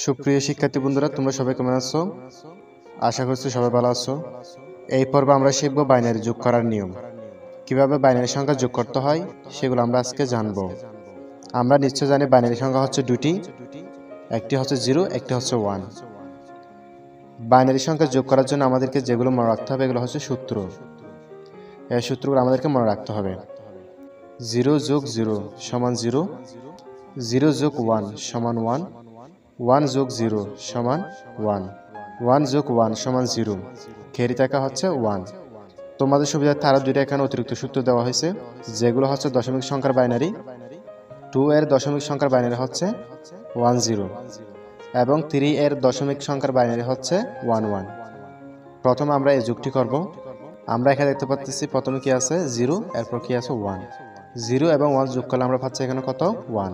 সুপ্রিয় শিক্ষার্থী বন্ধুরা, তোমরা সবাই কেমন আছো? আশা করছি সবাই ভালো আছো। এই পর্বে আমরা শিখব বাইনারি যোগ করার নিয়ম। কিভাবে বাইনারি সংখ্যা যোগ করতে হয় সেগুলো আমরা আজকে জানব। আমরা নিশ্চয় জানি বাইনারি সংখ্যা হচ্ছে দুটি, একটি হচ্ছে 0, একটি হচ্ছে 1। বাইনারি সংখ্যা যোগ করার জন্য আমাদেরকে যেগুলো মনে রাখতে হবে এগুলো হচ্ছে সূত্র। এই সূত্রগুলো আমাদেরকে মনে রাখতে হবে। 0 যোগ 0 সমান 0, 0 যোগ 1 সমান 1, 1 যোগ 0 সমান 1, 1 যোগ 1 সমান 0, ক্যারি থাকা হচ্ছে 1। তোমাদের সুবিধার্থে আরও দুইটা এখানে অতিরিক্ত সূত্র দেওয়া হয়েছে, যেগুলো হচ্ছে দশমিক সংখ্যার বাইনারি। 2 এর দশমিক সংখ্যার বাইনারি হচ্ছে 1 0 এবং 3 এর দশমিক সংখ্যার বাইনারি হচ্ছে 1 1। প্রথমে আমরা এই যোগটি করব। আমরা এখানে দেখতে পাচ্ছি প্রথমে কি আছে 0, এরপর কি আছে 1। 0 এবং 1 যোগ করলে আমরা পাচ্ছি এখানে কত 1,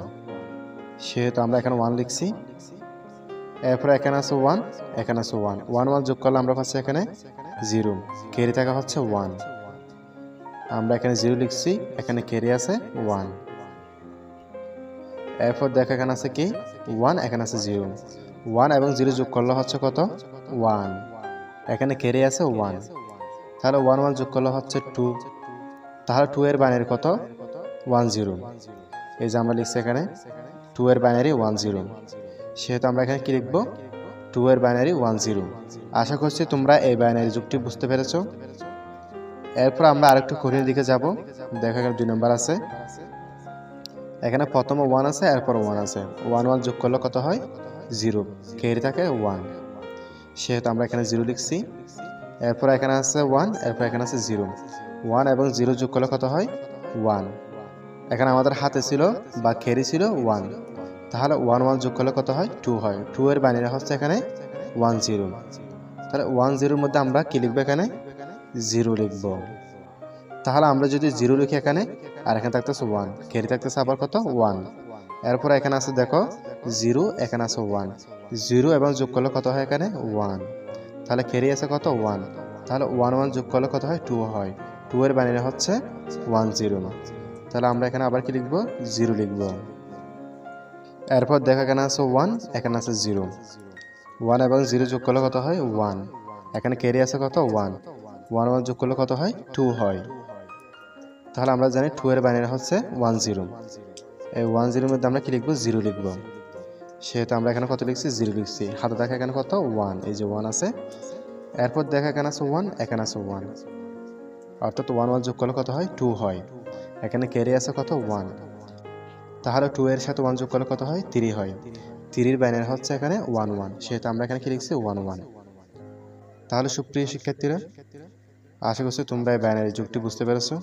সেহেতু আমরা এখানে 1 লিখছি। এরপর এখানে আছে 1, এখানে আছে 1, 1 1 যোগ করলে আমরা পাচ্ছি এখানে 0, ক্যারি থাকা হচ্ছে 1। আমরা এখানে 0 লিখছি, এখানে ক্যারি আছে 1। এরপর দেখো এখানে আছে কি 1, এখানে আছে 0, 1 এবং 0 যোগ করলে হচ্ছে কত 1, এখানে ক্যারি আছে 1। তাহলে 1 1 যোগ করলে হচ্ছে 2, তাহলে 2 এর বাইনারি কত 1 0। এই যে আমরা লিখছি এখানে 2 এর বাইনারি 1 0, সেহেতু আমরা এখানে কি লিখব 2 এর বাইনারি 1 0। আশা করছি তোমরা এই বাইনারি যুগটি বুঝতে পেরেছো। এরপর আমরা আরেকটু কঠিনের দিকে যাব। দেখো এখানে 2 নম্বর আছে, এখানে প্রথমে 1 আছে, এরপর 1 আছে। 1 1 যোগ করলে কত হয় 0, ক্যারি থাকে 1, সেহেতু আমরা এখানে 0 লিখছি। এরপর এখানে আছে 1, এরপর এখানে আছে 0, 1 এবং 0 যোগ করলে কত হয় 1। এখানে আমাদের হাতে ছিল বা ক্যারি ছিল 1, তাহলে 1 1 যোগ করলে কত হয় 2 হয়। 2 এর বাইনারি হচ্ছে এখানে 1 0, তাহলে 1 0 এর মধ্যে আমরা কি লিখব এখানে 0 লিখব। তাহলে আমরা যদি 0 লিখি এখানে, আর এখানে থাকতেছে 1, ক্যারি থাকতেছে আবার কত 1। এরপর এখানে আছে দেখো 0, এখানে আছে 1, 0 এবং যোগ করলে কত হয় এখানে 1, তাহলে ক্যারি আছে কত 1। তাহলে 1 1 যোগ করলে কত হয় 2 হয়। 2 এর বাইনারি হচ্ছে 1 0, তাহলে আমরা এখানে আবার কি লিখব 0 লিখব। এরপর দেখো এখানে আছে 1, এখানে আছে 0, 1 এবং 0 যোগ করলে কত হয় 1, এখানে ক্যারি আছে কত 1, 1 1 যোগ করলে কত হয় 2 হয়। তাহলে আমরা জানি 2 এর বাইনারি হচ্ছে 1 0, এই 1 0 এর মধ্যে আমরা কি লিখব 0 লিখব, সেহেতু আমরা এখানে কত লিখছি 0 লিখছি। হাতে দেখা এখানে কত 1, এই যে 1 আছে। এরপর দেখা এখানে আছে 1, এখানে আছে 1, অর্থাৎ 1 1 যোগ করলে কত হয় 2 হয়। এখানে ক্যারি আছে কত 1, তাহলে 2 এর সাথে 1 যোগ করলে কত হয় 3 হয়। 3 এর বাইনারি হচ্ছে এখানে 1 1, সেহেতু আমরা এখানে কি লিখছি 1 1। তাহলে সুপ্রিয় শিক্ষার্থীরা, আশা করছি তোমরা এই বাইনারি যুগটি বুঝতে পেরেছো।